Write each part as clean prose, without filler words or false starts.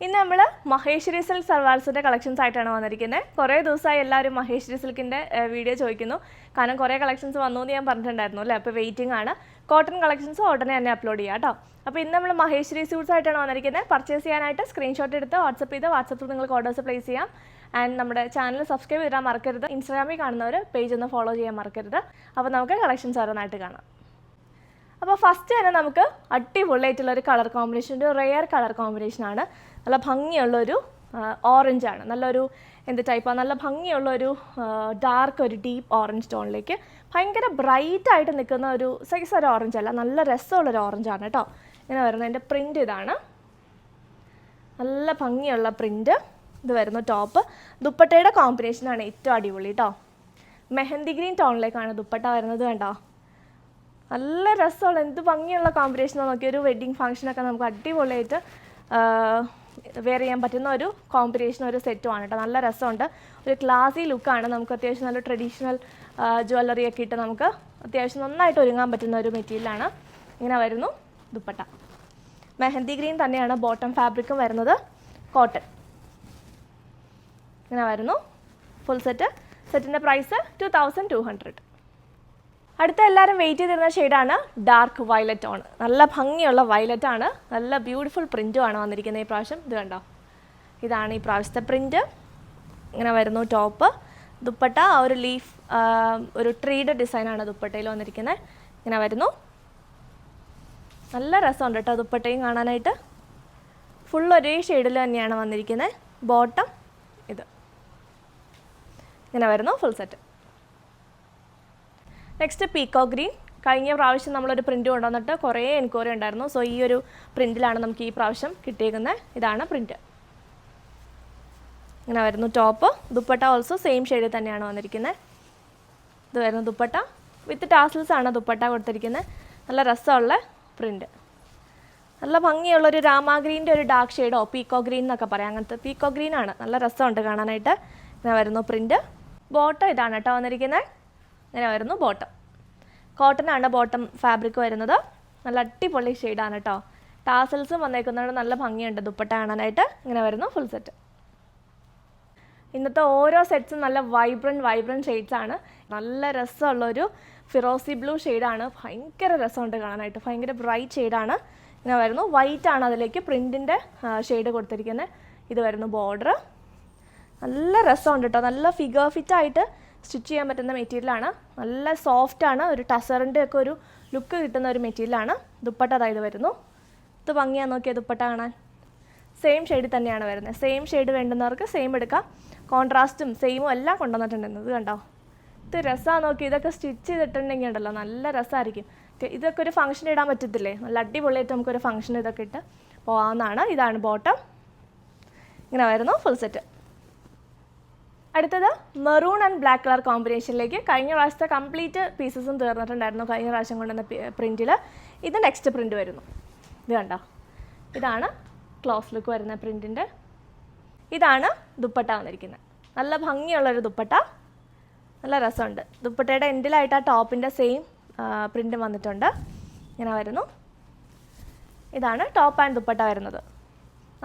ഇന്ന് നമ്മൾ Maheshwari silk സൽവാർസിൻ്റെ collections ആയിട്ടാണ് വന്നിരിക്കുന്നത്. കുറേ ദിവസമായി എല്ലാവരും മഹേശ്വരി സിൽക്കിൻ്റെ വീഡിയോ ചോദിക്കുന്നു. കാരണം കുറേ കളക്ഷൻസ് വന്നു എന്ന് ഞാൻ പറഞ്ഞിട്ടുണ്ടായിരുന്നു അല്ലേ. അപ്പോൾ വെയിറ്റിംഗ് ആണ്. കോട്ടൺ കളക്ഷൻസ് ഉടനെ തന്നെ അപ്ലോഡ് ചെയ്യാം കേട്ടോ. അപ്പോൾ ഇന്ന് നമ്മൾ മഹേശ്വരി സ്യൂട്ട്സ് ആയിട്ടാണ് വന്നിരിക്കുന്നത്. പർച്ചേസ് ചെയ്യാനായിട്ട് സ്ക്രീൻഷോട്ട് എടുത്ത് വാട്സപ്പ് ചെയ്ത് വാട്സപ്പിൽ നിങ്ങൾക്ക് ഓർഡേഴ്സ് പ്ലേസ് ചെയ്യാം. ആൻഡ് നമ്മുടെ ചാനൽ സബ്സ്ക്രൈബ് ചെയ്താൽ മറക്കരുത്. ഇൻസ്റ്റാഗ്രാമിൽ കാണുന്നവർ പേജ് ഒന്ന് ഫോളോ ചെയ്യാൻ മറക്കരുത്. അപ്പോൾ നമുക്ക് കളക്ഷൻസ് ഓരോന്നായിട്ട് കാണാം. അപ്പോൾ ഫസ്റ്റ് തന്നെ നമുക്ക് അടിപൊളിയായിട്ടുള്ളൊരു കളർ കോമ്പിനേഷൻ, ഒരു റെയർ കളർ കോമ്പിനേഷനാണ്. നല്ല ഭംഗിയുള്ളൊരു ഓറഞ്ചാണ്. നല്ലൊരു എന്ത് ടൈപ്പാണ്, നല്ല ഭംഗിയുള്ളൊരു ഡാർക്ക് ഒരു ഡീപ്പ് ഓറഞ്ച് ടോണിലേക്ക് ഭയങ്കര ബ്രൈറ്റായിട്ട് നിൽക്കുന്ന ഒരു സൈസ് ഒരു ഓറഞ്ച് അല്ല, നല്ല രസമുള്ളൊരു ഓറഞ്ചാണ് കേട്ടോ. ഇങ്ങനെ വരുന്നത് എൻ്റെ പ്രിൻ്റ് ഇതാണ്. നല്ല ഭംഗിയുള്ള പ്രിൻ്റ്. ഇത് വരുന്ന ടോപ്പ്. ദുപ്പട്ടയുടെ കോമ്പിനേഷനാണ് ഏറ്റവും അടിപൊളി കേട്ടോ. മെഹന്തി ഗ്രീൻ ടോണിലേക്കാണ് ദുപ്പട്ട വരുന്നത്. കണ്ടോ, നല്ല രസമുള്ള എന്ത് ഭംഗിയുള്ള കോമ്പിനേഷനാണ്. നോക്കി ഒരു വെഡ്ഡിങ് ഫംഗ്ഷനൊക്കെ നമുക്ക് അടിപൊളിയായിട്ട് വെയർ ചെയ്യാൻ പറ്റുന്ന ഒരു കോമ്പിനേഷൻ, ഒരു സെറ്റുമാണ് കേട്ടോ. നല്ല രസമുണ്ട്. ഒരു ക്ലാസി ലുക്കാണ്. നമുക്ക് അത്യാവശ്യം നല്ല ട്രഡീഷണൽ ജ്വല്ലറി ഒക്കെ ഇട്ട് നമുക്ക് അത്യാവശ്യം നന്നായിട്ട് ഒരുങ്ങാൻ പറ്റുന്ന ഒരു മെറ്റീരിയലാണ്. ഇങ്ങനെ വരുന്നു ദുപ്പട്ട. മെഹന്തി ഗ്രീൻ തന്നെയാണ് ബോട്ടം ഫാബ്രിക്കും വരുന്നത്. കോട്ടൺ. ഇങ്ങനെ വരുന്നു ഫുൾ സെറ്റ്. സെറ്റിൻ്റെ പ്രൈസ് 2200. അടുത്ത എല്ലാവരും വെയിറ്റ് ചെയ്തിരുന്ന ഷെയ്ഡാണ് ഡാർക്ക് വയലറ്റ് ടോൺ. നല്ല ഭംഗിയുള്ള വയലറ്റ് ആണ്. നല്ല ബ്യൂട്ടിഫുൾ പ്രിൻറ്റുമാണ് വന്നിരിക്കുന്നത് ഈ പ്രാവശ്യം. ഇത് കണ്ടോ, ഇതാണ് ഈ പ്രാവശ്യത്തെ പ്രിൻറ്റ്. ഇങ്ങനെ വരുന്നു ടോപ്പ്. ദുപ്പട്ട ഒരു ലീഫ്, ഒരു ട്രീയുടെ ഡിസൈനാണ് ദുപ്പട്ടയിൽ വന്നിരിക്കുന്നത്. ഇങ്ങനെ വരുന്നു. നല്ല രസമുണ്ട് കേട്ടോ ദുപ്പട്ടയും കാണാനായിട്ട്. ഫുൾ ഒരേ ഷെയ്ഡിൽ തന്നെയാണ് വന്നിരിക്കുന്നത്. ബോട്ടം ഇത്. ഇങ്ങനെ വരുന്നു ഫുൾ സെറ്റ്. Next പീക്കോ green. കഴിഞ്ഞ പ്രാവശ്യം നമ്മളൊരു പ്രിൻറ്റ് കൊണ്ടുവന്നിട്ട് കുറേ എൻക്വയറി ഉണ്ടായിരുന്നു. സോ ഈ ഒരു പ്രിൻറ്റിലാണ് നമുക്ക് ഈ പ്രാവശ്യം കിട്ടിയിരിക്കുന്നത്. ഇതാണ് പ്രിൻറ്റ്. ഇങ്ങനെ വരുന്നു ടോപ്പ്. ദുപ്പട്ട ഓൾസോ സെയിം ഷെയ്ഡിൽ തന്നെയാണ് വന്നിരിക്കുന്നത്. ഇത് വരുന്നു ദുപ്പട്ട. വിത്ത് ടാസിൽസ് ആണ് ദുപ്പട്ട കൊടുത്തിരിക്കുന്നത്. നല്ല രസമുള്ള പ്രിൻറ്റ്. നല്ല ഭംഗിയുള്ളൊരു രാമാ ഗ്രീൻ്റെ ഒരു ഡാർക്ക് ഷെയ്ഡോ പീക്കോ ഗ്രീൻ എന്നൊക്കെ പറയാം. അങ്ങനത്തെ പീക്കോ ഗ്രീൻ ആണ്. നല്ല രസമുണ്ട് കാണാനായിട്ട്. ഇങ്ങനെ വരുന്നു പ്രിൻറ്റ്. ബോട്ടം ഇതാണ് കേട്ടോ വന്നിരിക്കുന്നത്. ഇങ്ങനെ വരുന്നു ബോട്ടം. കോട്ടൺ ആണ് ബോട്ടം ഫാബ്രിക് വരുന്നത്. നല്ല അടിപൊളി ഷെയ്ഡാണ് കേട്ടോ. ടാസൽസും വന്നേക്കുന്നതുകൊണ്ട് നല്ല ഭംഗിയുണ്ട് ദുപ്പട്ട കാണാനായിട്ട്. ഇങ്ങനെ വരുന്നു ഫുൾ സെറ്റ്. ഇന്നത്തെ ഓരോ സെറ്റ്സും നല്ല വൈബ്രൻറ്റ് ഷെയ്ഡ്സ് ആണ്. നല്ല രസമുള്ളൊരു ഫിറോസി ബ്ലൂ ഷെയ്ഡാണ്. ഭയങ്കര രസമുണ്ട് കാണാനായിട്ട്. ഭയങ്കര ബ്രൈറ്റ് ഷെയ്ഡാണ്. ഇങ്ങനെ വരുന്നു. വൈറ്റ് ആണ് അതിലേക്ക് പ്രിൻറ്റിൻ്റെ ഷെയ്ഡ് കൊടുത്തിരിക്കുന്നത്. ഇത് വരുന്നു ബോർഡർ. നല്ല രസമുണ്ട് കേട്ടോ. നല്ല ഫിഗർ ഫിറ്റായിട്ട് സ്റ്റിച്ച് ചെയ്യാൻ പറ്റുന്ന മെറ്റീരിയലാണ്. നല്ല സോഫ്റ്റാണ്. ഒരു ടസറിൻ്റെ ഒക്കെ ഒരു ലുക്ക് കിട്ടുന്ന ഒരു മെറ്റീരിയലാണ്. ദുപ്പട്ട അതായത് വരുന്നു. ഇത് ഭംഗിയാന്ന് നോക്കിയാൽ ദുപ്പട്ട കാണാൻ. സെയിം ഷെയ്ഡിൽ തന്നെയാണ് വരുന്നത്. സെയിം ഷെയ്ഡ് വേണ്ടുന്നവർക്ക് സെയിം എടുക്കാം. കോൺട്രാസ്റ്റും സെയിമും എല്ലാം കൊണ്ടുവന്നിട്ടുണ്ടെന്നത് കണ്ടോ. ഇത് രസമാണ് നോക്കി. ഇതൊക്കെ സ്റ്റിച്ച് ചെയ്തിട്ടുണ്ടെങ്കിൽ ഉണ്ടല്ലോ നല്ല രസമായിരിക്കും. ഇതൊക്കെ ഒരു ഫംഗ്ഷൻ ഇടാൻ പറ്റത്തില്ലേ. നല്ല അടിപൊളിയായിട്ട് നമുക്കൊരു ഫംഗ്ഷൻ ഇതൊക്കെ ഇട്ട് പോകാവുന്നതാണ്. ഇതാണ് ബോട്ടം. ഇങ്ങനെ വരുന്നു ഫുൾ സെറ്റ്. അടുത്തത് മെറൂൺ ആൻഡ് ബ്ലാക്ക് കളർ കോമ്പിനേഷനിലേക്ക്. കഴിഞ്ഞ പ്രാവശ്യത്തെ കംപ്ലീറ്റ് പീസസും തീർന്നിട്ടുണ്ടായിരുന്നു കഴിഞ്ഞ പ്രാവശ്യം കൊണ്ടുവന്ന പ്രിൻറ്റിൽ. ഇത് നെക്സ്റ്റ് പ്രിൻറ്റ് വരുന്നു. ഇത് കണ്ടോ, ഇതാണ് ക്ലോസ് ലുക്ക് വരുന്ന പ്രിൻറ്റിൻ്റെ. ഇതാണ് ദുപ്പട്ട വന്നിരിക്കുന്നത്. നല്ല ഭംഗിയുള്ളൊരു ദുപ്പട്ട. നല്ല രസമുണ്ട്. ദുപ്പട്ടയുടെ എൻഡിലായിട്ട് ആ ടോപ്പിൻ്റെ സെയിം പ്രിൻറ്റ് വന്നിട്ടുണ്ട്. ഇങ്ങനെ വരുന്നു. ഇതാണ് ടോപ്പ് ആൻഡ് ദുപ്പട്ട വരുന്നത്.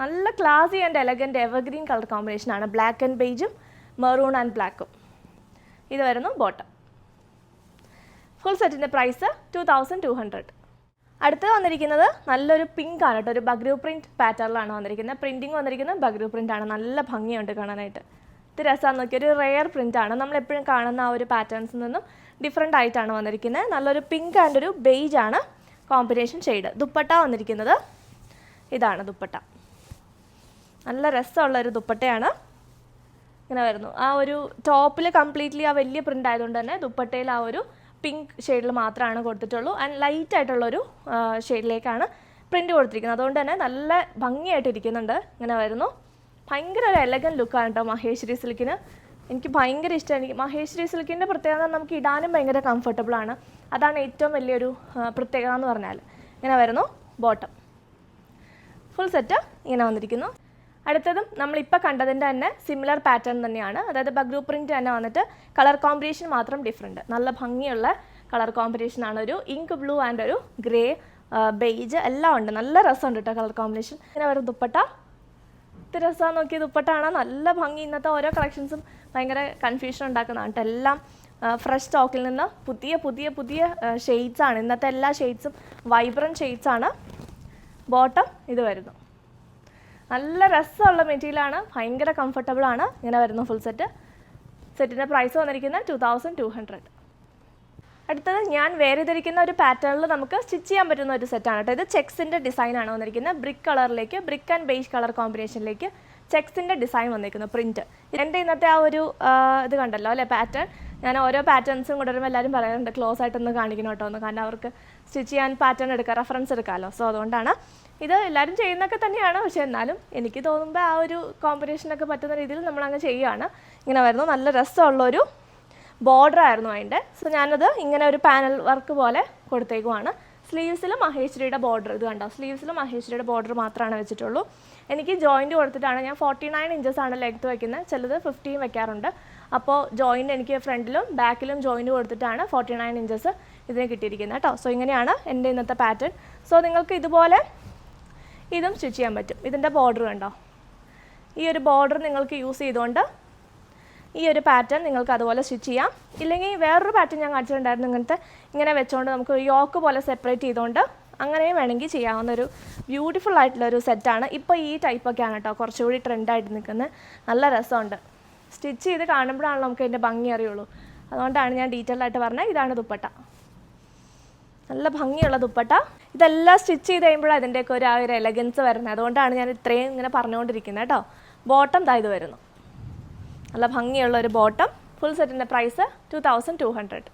നല്ല ക്ലാസി ആൻഡ് എലഗൻറ്റ് എവർഗ്രീൻ കളർ കോമ്പിനേഷനാണ്. ബ്ലാക്ക് ആൻഡ് ബേജും മെറൂൺ ആൻഡ് ബ്ലാക്കും. ഇത് വരുന്നു ബോട്ടം. ഫുൾ സെറ്റിൻ്റെ പ്രൈസ് 2200. അടുത്ത് വന്നിരിക്കുന്നത് നല്ലൊരു പിങ്ക് ആണ് കേട്ടോ. ഒരു ബഗ്രു പ്രിൻറ്റ് പാറ്റേണിലാണ് വന്നിരിക്കുന്നത്. പ്രിൻറ്റിങ് വന്നിരിക്കുന്നത് ബഗ്രു പ്രിൻ്റ് ആണ്. നല്ല ഭംഗിയുണ്ട് കാണാനായിട്ട്. ഇത് രസമാണെന്ന് നോക്കിയ ഒരു റെയർ പ്രിൻ്റാണ്. നമ്മളെപ്പോഴും കാണുന്ന ആ ഒരു പാറ്റേൺസിൽ നിന്നും ഡിഫറെൻ്റ് ആയിട്ടാണ് വന്നിരിക്കുന്നത്. നല്ലൊരു പിങ്ക് ആൻഡ് ഒരു ബേജ് ആണ് കോമ്പിനേഷൻ ഷെയ്ഡ്. ദുപ്പട്ട വന്നിരിക്കുന്നത് ഇതാണ് ദുപ്പട്ട. നല്ല രസമുള്ളൊരു ദുപ്പട്ടയാണ്. ഇങ്ങനെ വരുന്നു. ആ ഒരു ടോപ്പിൽ കംപ്ലീറ്റ്ലി ആ വലിയ പ്രിൻ്റ് ആയതുകൊണ്ട് തന്നെ ദുപ്പട്ടയിൽ ആ ഒരു പിങ്ക് ഷെയ്ഡിൽ മാത്രമാണ് കൊടുത്തിട്ടുള്ളൂ. ആൻഡ് ലൈറ്റ് ആയിട്ടുള്ളൊരു ഷെയ്ഡിലേക്കാണ് പ്രിൻറ്റ് കൊടുത്തിരിക്കുന്നത്. അതുകൊണ്ട് തന്നെ നല്ല ഭംഗിയായിട്ട് ഇരിക്കുന്നുണ്ട്. ഇങ്ങനെ വരുന്നു. ഭയങ്കര ഒരു എലഗൻ ലുക്കാണ് കേട്ടോ മഹേശ്വരി സിൽക്കിന്. എനിക്ക് ഭയങ്കര ഇഷ്ടമാണ്. എനിക്ക് മഹേശ്വരി സിൽക്കിൻ്റെ പ്രത്യേകത നമുക്ക് ഇടാനും ഭയങ്കര കംഫർട്ടബിളാണ്. അതാണ് ഏറ്റവും വലിയൊരു പ്രത്യേകത എന്ന് പറഞ്ഞാൽ. ഇങ്ങനെ വരുന്നു ബോട്ടം. ഫുൾ സെറ്റ് ഇങ്ങനെ വന്നിരിക്കുന്നു. അടുത്തതും നമ്മളിപ്പോൾ കണ്ടതിൻ്റെ തന്നെ സിമിലർ പാറ്റേൺ തന്നെയാണ്. അതായത് ബഗ്രു പ്രിൻറ്റ് തന്നെ വന്നിട്ട് കളർ കോമ്പിനേഷൻ മാത്രം ഡിഫറെൻറ്റ്. നല്ല ഭംഗിയുള്ള കളർ കോമ്പിനേഷനാണ്. ഒരു ഇങ്ക് ബ്ലൂ ആൻഡ് ഒരു ഗ്രേ ബേജ് എല്ലാം ഉണ്ട്. നല്ല രസമുണ്ട് കേട്ടോ കളർ കോമ്പിനേഷൻ. ഇങ്ങനെ വരും ദുപ്പട്ട. എന്ത് രസമാണ് നോക്കി ദുപ്പട്ടാണ്, നല്ല ഭംഗി. ഇന്നത്തെ ഓരോ കളക്ഷൻസും ഭയങ്കര കൺഫ്യൂഷൻ ഉണ്ടാക്കുന്നതാണ് കേട്ടോ. എല്ലാം ഫ്രഷ് സ്റ്റോക്കിൽ നിന്ന് പുതിയ പുതിയ പുതിയ ഷെയ്ഡ്സാണ്. ഇന്നത്തെ എല്ലാ ഷെയ്ഡ്സും വൈബ്രൻറ്റ് ഷെയ്ഡ്സാണ്. ബോട്ടം ഇത് വരുന്നു. നല്ല രസമുള്ള മെറ്റീരിയലാണ്, ഭയങ്കര കംഫർട്ടബിളാണ്. ഇങ്ങനെ വരുന്നു ഫുൾ സെറ്റ്. സെറ്റിൻ്റെ പ്രൈസ് വന്നിരിക്കുന്നത് 2200. അടുത്തത് ഞാൻ വേറെ ധരിക്കുന്ന ഒരു പാറ്റേണിൽ നമുക്ക് സ്റ്റിച്ച് ചെയ്യാൻ പറ്റുന്ന ഒരു സെറ്റാണ് കേട്ടോ. ഇത് ചെക്സിൻ്റെ ഡിസൈനാണ് വന്നിരിക്കുന്നത്. ബ്രിക്ക് കളറിലേക്ക്, ബ്രിക്ക് ആൻഡ് ബേജ് കളർ കോമ്പിനേഷനിലേക്ക് ചെക്സിൻ്റെ ഡിസൈൻ വന്നിരിക്കുന്നു, പ്രിൻറ്റ്. എൻ്റെ ഇന്നത്തെ ആ ഒരു ഇത് കണ്ടല്ലോ അല്ലേ, പാറ്റേൺ. ഞാൻ ഓരോ പാറ്റേൺസും കൊണ്ടുവരുമ്പോൾ എല്ലാവരും പറയാറുണ്ട് ക്ലോസ് ആയിട്ടൊന്ന് കാണിക്കണം കേട്ടോ എന്ന്, കാരണം അവർക്ക് സ്റ്റിച്ച് ചെയ്യാൻ പാറ്റേൺ എടുക്കാം, റെഫറൻസ് എടുക്കാമല്ലോ. സോ അതുകൊണ്ടാണ് ഇത് എല്ലാവരും ചെയ്യുന്നതൊക്കെ തന്നെയാണ്. പക്ഷേ എന്നാലും എനിക്ക് തോന്നുമ്പോൾ ആ ഒരു കോമ്പിനേഷനൊക്കെ പറ്റുന്ന രീതിയിൽ നമ്മളങ്ങ് ചെയ്യുകയാണ്. ഇങ്ങനെ വരുന്നു. നല്ല രസമുള്ളൊരു ബോർഡർ ആയിരുന്നു അതിൻ്റെ. സോ ഞാനത് ഇങ്ങനെ ഒരു പാനൽ വർക്ക് പോലെ കൊടുത്തേക്കുവാണ്. സ്ലീവ്സിൽ മഹേശ്വരിയുടെ ബോർഡർ, ഇത് കണ്ടോ, സ്ലീവ്സിൽ മഹേശ്വരിയുടെ ബോർഡർ മാത്രമാണ് വെച്ചിട്ടുള്ളൂ. എനിക്ക് ജോയിൻറ്റ് കൊടുത്തിട്ടാണ്, ഞാൻ 49 ഇഞ്ചസാണ് ലെങ്ത്ത് വയ്ക്കുന്നത്, ചിലത് 15 വെക്കാറുണ്ട്. അപ്പോൾ ജോയിൻറ്റ് എനിക്ക് ഫ്രണ്ടിലും ബാക്കിലും ജോയിൻറ്റ് കൊടുത്തിട്ടാണ് 49 ഇഞ്ചസ് ഇതിന് കിട്ടിയിരിക്കുന്നത് കേട്ടോ. സോ ഇങ്ങനെയാണ് എൻ്റെ ഇന്നത്തെ പാറ്റേൺ. സോ നിങ്ങൾക്ക് ഇതുപോലെ ഇതും സ്റ്റിച്ച് ചെയ്യാൻ പറ്റും. ഇതിൻ്റെ ബോർഡർ കണ്ടോ, ഈ ഒരു ബോർഡർ നിങ്ങൾക്ക് യൂസ് ചെയ്തുകൊണ്ട് ഈ ഒരു പാറ്റേൺ നിങ്ങൾക്ക് അതുപോലെ സ്റ്റിച്ച് ചെയ്യാം. ഇല്ലെങ്കിൽ വേറൊരു പാറ്റേൺ ഞാൻ കാണിച്ചിട്ടുണ്ടായിരുന്നു, ഇങ്ങനത്തെ ഇങ്ങനെ വെച്ചുകൊണ്ട് നമുക്ക് യോക്ക് പോലെ സെപ്പറേറ്റ് ചെയ്തുകൊണ്ട് അങ്ങനെയും വേണമെങ്കിൽ ചെയ്യാവുന്ന ഒരു ബ്യൂട്ടിഫുൾ ആയിട്ടുള്ളൊരു സെറ്റാണ്. ഇപ്പോൾ ഈ ടൈപ്പൊക്കെയാണ് കേട്ടോ കുറച്ചുകൂടി ട്രെൻഡായിട്ട് നിൽക്കുന്നത്. നല്ല രസമുണ്ട്. സ്റ്റിച്ച് ചെയ്ത് കാണുമ്പോഴാണല്ലോ നമുക്ക് അതിൻ്റെ ഭംഗി അറിയുള്ളൂ. അതുകൊണ്ടാണ് ഞാൻ ഡീറ്റെയിൽ ആയിട്ട് പറഞ്ഞത്. ഇതാണ് ദുപ്പട്ട, നല്ല ഭംഗിയുള്ള ദുപ്പട്ട. ഇതെല്ലാം സ്റ്റിച്ച് ചെയ്ത് കഴിയുമ്പോഴാണ് ഇതിൻ്റെയൊക്കെ ഒരു ആ ഒരു എലഗൻസ് വരുന്നത്. അതുകൊണ്ടാണ് ഞാൻ ഇത്രയും ഇങ്ങനെ പറഞ്ഞുകൊണ്ടിരിക്കുന്നത് കേട്ടോ. ബോട്ടം ദാ ഇത് വരുന്നു, നല്ല ഭംഗിയുള്ള ഒരു ബോട്ടം. ഫുൾ സെറ്റിൻ്റെ പ്രൈസ് 2200.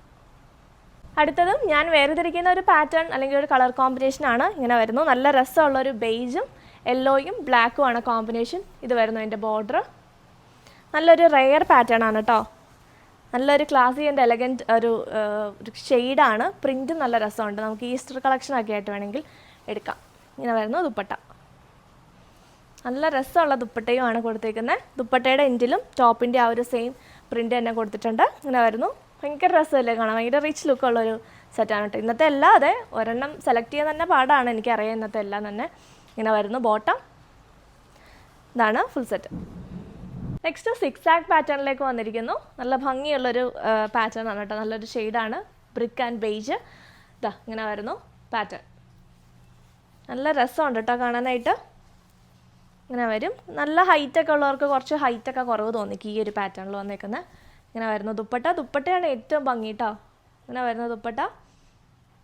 അടുത്തതും ഞാൻ വേർതിരിക്കുന്ന ഒരു പാറ്റേൺ അല്ലെങ്കിൽ ഒരു കളർ കോമ്പിനേഷനാണ്. ഇങ്ങനെ വരുന്നു. നല്ല രസമുള്ളൊരു ബേജും യെല്ലോയും ബ്ലാക്കുമാണ് കോമ്പിനേഷൻ. ഇത് വരുന്നു എൻ്റെ ബോർഡർ. നല്ലൊരു റെയർ പാറ്റേൺ ആണ് കേട്ടോ. നല്ലൊരു ക്ലാസി ആൻഡ് എലഗൻറ്റ് ഒരു ഷെയ്ഡാണ്. പ്രിൻറ്റും നല്ല രസമുണ്ട്. നമുക്ക് ഈസ്റ്റർ കളക്ഷനൊക്കെ ആയിട്ട് വേണമെങ്കിൽ എടുക്കാം. ഇങ്ങനെ വരുന്നു ദുപ്പട്ട. നല്ല രസമുള്ള ദുപ്പട്ടയുമാണ് കൊടുത്തേക്കുന്നത്. ദുപ്പട്ടയുടെ എൻഡിലും ടോപ്പിൻ്റെ ആ ഒരു സെയിം പ്രിൻ്റ് തന്നെ കൊടുത്തിട്ടുണ്ട്. ഇങ്ങനെ വരുന്നു. ഭയങ്കര രസമല്ലേ കാണാൻ, ഭയങ്കര റിച്ച് ലുക്കുള്ളൊരു സെറ്റാണ് കേട്ടോ. ഇന്നത്തെ എല്ലാം അതെ, ഒരെണ്ണം സെലക്ട് ചെയ്യാൻ തന്നെ പാടാണ്, എനിക്കറിയാം. ഇന്നത്തെ എല്ലാം തന്നെ ഇങ്ങനെ വരുന്നു ബോട്ടം. ഇതാണ് ഫുൾ സെറ്റ്. നെക്സ്റ്റ് 6 ആഗ് പാറ്റേണിലേക്ക് വന്നിരിക്കുന്നു. നല്ല ഭംഗിയുള്ളൊരു പാറ്റേൺ ആണ് കേട്ടോ. നല്ലൊരു ഷെയ്ഡാണ്, ബ്രിക്ക് ആൻഡ് ബേജ്. ഇതാ ഇങ്ങനെ വരുന്നു പാറ്റേൺ. നല്ല രസമുണ്ട് കേട്ടോ കാണാനായിട്ട്. ഇങ്ങനെ വരും. നല്ല ഹൈറ്റൊക്കെ ഉള്ളവർക്ക് കുറച്ച് ഹൈറ്റൊക്കെ കുറവ് തോന്നിക്കും ഈ ഒരു പാറ്റേണിൽ വന്നേക്കുന്നത്. ഇങ്ങനെ വരുന്നു ദുപ്പട്ട. ദുപ്പട്ടയാണ് ഏറ്റവും ഭംഗി കേട്ടോ. ഇങ്ങനെ വരുന്ന ദുപ്പട്ട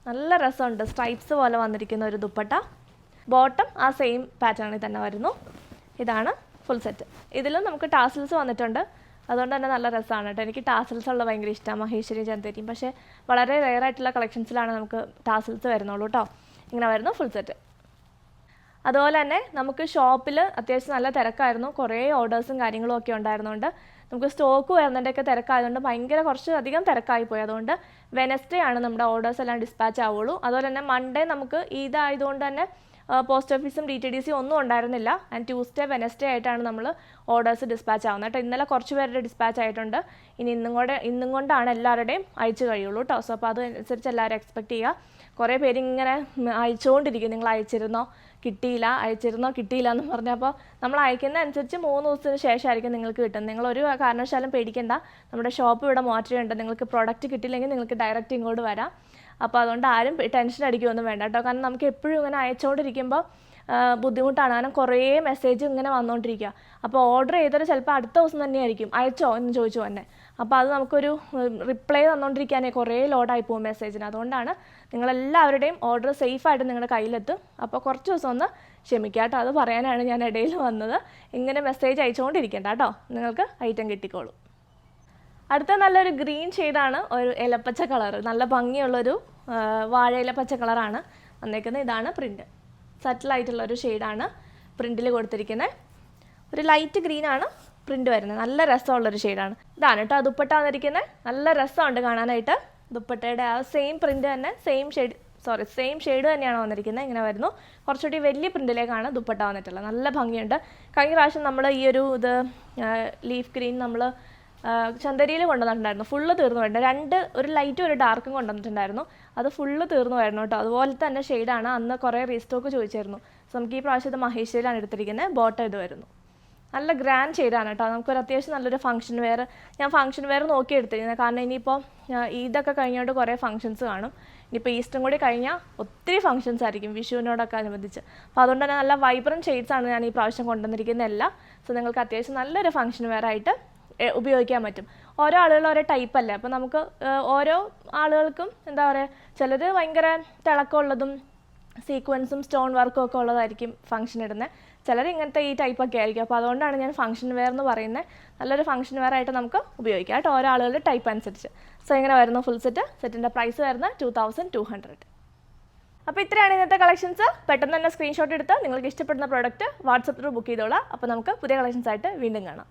നല്ല രസമുണ്ട്. സ്ട്രൈപ്സ് പോലെ വന്നിരിക്കുന്ന ഒരു ദുപ്പട്ട. ബോട്ടം ആ സെയിം പാറ്റേണിൽ തന്നെ വരുന്നു. ഇതാണ് ഫുൾ സെറ്റ്. ഇതിലും നമുക്ക് ടാസിൽസ് വന്നിട്ടുണ്ട്. അതുകൊണ്ട് തന്നെ നല്ല രസമാണ് കേട്ടോ. എനിക്ക് ടാസിൽസ് ഉള്ള ഭയങ്കര ഇഷ്ടമാണ്, മഹേശ്വരി ചന്തേരിയും. പക്ഷേ വളരെ റെയർ ആയിട്ടുള്ള കളക്ഷൻസിലാണ് നമുക്ക് ടാസിൽസ് വരുന്നുള്ളൂ കേട്ടോ. ഇങ്ങനെ വരുന്നു ഫുൾ സെറ്റ്. അതുപോലെ തന്നെ നമുക്ക് ഷോപ്പിൽ അത്യാവശ്യം നല്ല തിരക്കായിരുന്നു. കുറേ ഓർഡേഴ്സും കാര്യങ്ങളും ഒക്കെ ഉണ്ടായിരുന്നുകൊണ്ട് നമുക്ക് സ്റ്റോക്ക് വരുന്നതിൻ്റെയൊക്കെ തിരക്കായതുകൊണ്ട് ഭയങ്കര കുറച്ച് അധികം തിരക്കായിപ്പോയി. അതുകൊണ്ട് വെനസ്ഡേ ആണ് നമ്മുടെ ഓർഡേഴ്സ് എല്ലാം ഡിസ്പാച്ച് ആവുള്ളൂ. അതുപോലെ തന്നെ മൺഡേ നമുക്ക് ഇതായതുകൊണ്ട് തന്നെ പോസ്റ്റ് ഓഫീസും DTDC ഒന്നും ഉണ്ടായിരുന്നില്ല. ആൻഡ് ട്യൂസ്ഡേ വെനസ്ഡേ ആയിട്ടാണ് നമ്മൾ ഓർഡേഴ്സ് ഡിസ്പാച്ച് ആവുന്നത് കേട്ടോ. ഇന്നലെ കുറച്ച് പേരുടെ ഡിസ്പാച്ച് ആയിട്ടുണ്ട്. ഇനി ഇന്നും കൊണ്ടാണ് എല്ലാവരുടെയും അയച്ചു കഴിയുള്ളൂ കേട്ടോ. സോ അപ്പോൾ അതനുസരിച്ച് എല്ലാവരും എക്സ്പെക്റ്റ് ചെയ്യുക. കുറേ പേര് ഇങ്ങനെ അയച്ചുകൊണ്ടിരിക്കും, നിങ്ങൾ അയച്ചിരുന്നോ കിട്ടിയില്ല എന്ന് പറഞ്ഞപ്പോൾ നമ്മൾ അയക്കുന്ന അനുസരിച്ച് 3 ദിവസത്തിന് ശേഷമായിരിക്കും നിങ്ങൾക്ക് കിട്ടുന്നത്. നിങ്ങളൊരു കാരണവശാലും പേടിക്കേണ്ട. നമ്മുടെ ഷോപ്പ് ഇവിടെ മാറ്റുകയുണ്ട്. നിങ്ങൾക്ക് പ്രോഡക്റ്റ് കിട്ടിയില്ലെങ്കിൽ നിങ്ങൾക്ക് ഡയറക്റ്റ് ഇങ്ങോട്ട് വരാം. അപ്പോൾ അതുകൊണ്ട് ആരും ടെൻഷൻ അടിക്കുകയൊന്നും വേണ്ട കേട്ടോ. കാരണം നമുക്ക് എപ്പോഴും ഇങ്ങനെ അയച്ചുകൊണ്ടിരിക്കുമ്പോൾ ബുദ്ധിമുട്ടാണ്. കാരണം കുറേ മെസ്സേജ് ഇങ്ങനെ വന്നുകൊണ്ടിരിക്കുക. അപ്പോൾ ഓർഡർ ചെയ്തത് ചിലപ്പോൾ അടുത്ത ദിവസം തന്നെയായിരിക്കും അയച്ചോ എന്ന് ചോദിച്ചു തന്നെ. അപ്പോൾ അത് നമുക്കൊരു റിപ്ലൈ തന്നുകൊണ്ടിരിക്കാനേ കുറേ ലോഡായി പോകും മെസ്സേജിന്. അതുകൊണ്ടാണ് നിങ്ങളെല്ലാവരുടെയും ഓർഡർ സേഫായിട്ട് നിങ്ങളുടെ കയ്യിലെത്തും. അപ്പോൾ കുറച്ച് ദിവസം ഒന്ന് ക്ഷമിക്കുക കേട്ടോ. അത് പറയാനാണ് ഞാൻ ഇടയിൽ വന്നത്. ഇങ്ങനെ മെസ്സേജ് അയച്ചുകൊണ്ടിരിക്കേണ്ട കേട്ടോ, നിങ്ങൾക്ക് ഐറ്റം കിട്ടിക്കോളൂ. അടുത്ത നല്ലൊരു ഗ്രീൻ ഷെയ്ഡാണ്, ഒരു ഇലപ്പച്ച കളർ. നല്ല ഭംഗിയുള്ളൊരു വാഴയില പച്ച കളറാണ് വന്നേക്കുന്നത്. ഇതാണ് പ്രിൻറ്റ്. സറ്റിലായിട്ടുള്ളൊരു ഷെയ്ഡാണ് പ്രിൻറ്റിൽ കൊടുത്തിരിക്കുന്നത്. ഒരു ലൈറ്റ് ഗ്രീനാണ് പ്രിൻറ്റ് വരുന്നത്. നല്ല രസമുള്ളൊരു ഷെയ്ഡാണ്. ഇതാണ് കേട്ടോ ദുപ്പട്ട വന്നിരിക്കുന്നത്. നല്ല രസമുണ്ട് കാണാനായിട്ട്. ദുപ്പട്ടയുടെ ആ സെയിം പ്രിൻറ്റ് തന്നെ, സെയിം ഷെയ്ഡ് തന്നെയാണ് വന്നിരിക്കുന്നത്. ഇങ്ങനെ വരുന്നു. കുറച്ചുകൂടി വലിയ പ്രിൻറ്റിലേക്കാണ് ദുപ്പട്ട വന്നിട്ടുള്ളത്. നല്ല ഭംഗിയുണ്ട്. കഴിഞ്ഞ പ്രാവശ്യം നമ്മൾ ഈ ഒരു ലീഫ് ഗ്രീൻ നമ്മൾ ചന്തരിയിൽ കൊണ്ടുവന്നിട്ടുണ്ടായിരുന്നു. ഫുള്ള് തീർന്നു പോയിട്ടുണ്ട്. ഒരു ലൈറ്റും ഒരു ഡാർക്കും കൊണ്ടുവന്നിട്ടുണ്ടായിരുന്നു. അത് ഫുള്ള് തീർന്നു പോയിരുന്നു കേട്ടോ. അതുപോലെ തന്നെ ഷെയ്ഡാണ്. അന്ന് കുറേ റീസ്റ്റോക്ക് ചോദിച്ചായിരുന്നു. സോ നമുക്ക് ഈ പ്രാവശ്യത്തെ മഹേശ്വരിയിലാണ് എടുത്തിരിക്കുന്നത്. ബോട്ടം ഇത് വരുന്നു. നല്ല ഗ്രാൻഡ് ഷെയ്ഡാണ് കേട്ടോ. നമുക്കൊരു അത്യാവശ്യം നല്ലൊരു ഫംഗ്ഷൻ വെയർ, ഞാൻ ഫംഗ്ഷൻ വെയർ നോക്കി എടുത്തിരുന്നത്. കാരണം ഇനിയിപ്പോൾ ഇതൊക്കെ കഴിഞ്ഞുകൊണ്ട് കുറേ ഫംഗ്ഷൻസ് കാണും. ഇനിയിപ്പോൾ ഈസ്റ്ററും കൂടി കഴിഞ്ഞാൽ ഒത്തിരി ഫംഗ്ഷൻസ് ആയിരിക്കും വിഷുവിനോടൊക്കെ അനുബന്ധിച്ച്. അപ്പോൾ അതുകൊണ്ട് തന്നെ നല്ല വൈബ്രൻറ്റ് ഷെയ്ഡ്സാണ് ഞാൻ ഈ പ്രാവശ്യം കൊണ്ടുവന്നിരിക്കുന്ന എല്ലാം. സോ നിങ്ങൾക്ക് അത്യാവശ്യം നല്ലൊരു ഫംഗ്ഷൻ വെയർ ആയിട്ട് ഉപയോഗിക്കാൻ പറ്റും. ഓരോ ആളുകളും ഓരോ ടൈപ്പല്ലേ, അപ്പോൾ നമുക്ക് ഓരോ ആളുകൾക്കും എന്താ പറയുക, ചിലർ ഭയങ്കര തിളക്കമുള്ളതും സീക്വൻസും സ്റ്റോൺ വർക്കും ഒക്കെ ഉള്ളതായിരിക്കും ഫംഗ്ഷൻ ഇടുന്നത്. ചിലർ ഇങ്ങനത്തെ ഈ ടൈപ്പൊക്കെ ആയിരിക്കും. അപ്പോൾ അതുകൊണ്ടാണ് ഞാൻ ഫംഗ്ഷൻ വെയർ എന്ന് പറയുന്നത്. നല്ലൊരു ഫംഗ്ഷൻ വെയർ ആയിട്ട് നമുക്ക് ഉപയോഗിക്കാം കേട്ടോ, ഓരോ ആളുകളുടെ ടൈപ്പ് അനുസരിച്ച്. സോ ഇങ്ങനെ വരുന്നു ഫുൾ സെറ്റ്. സെറ്റിൻ്റെ പ്രൈസ് വരുന്നത് 2200. അപ്പോൾ ഇത്രയാണ് ഇന്നത്തെ കളക്ഷൻസ്. പെട്ടെന്ന് തന്നെ സ്ക്രീൻഷോട്ട് എടുത്ത് നിങ്ങൾക്ക് ഇഷ്ടപ്പെടുന്ന പ്രോഡക്റ്റ് വാട്സപ്പ് ത്രൂ ബുക്ക് ചെയ്തോളാം. അപ്പോൾ നമുക്ക് പുതിയ കളക്ഷൻസ് ആയിട്ട് വീണ്ടും കാണാം.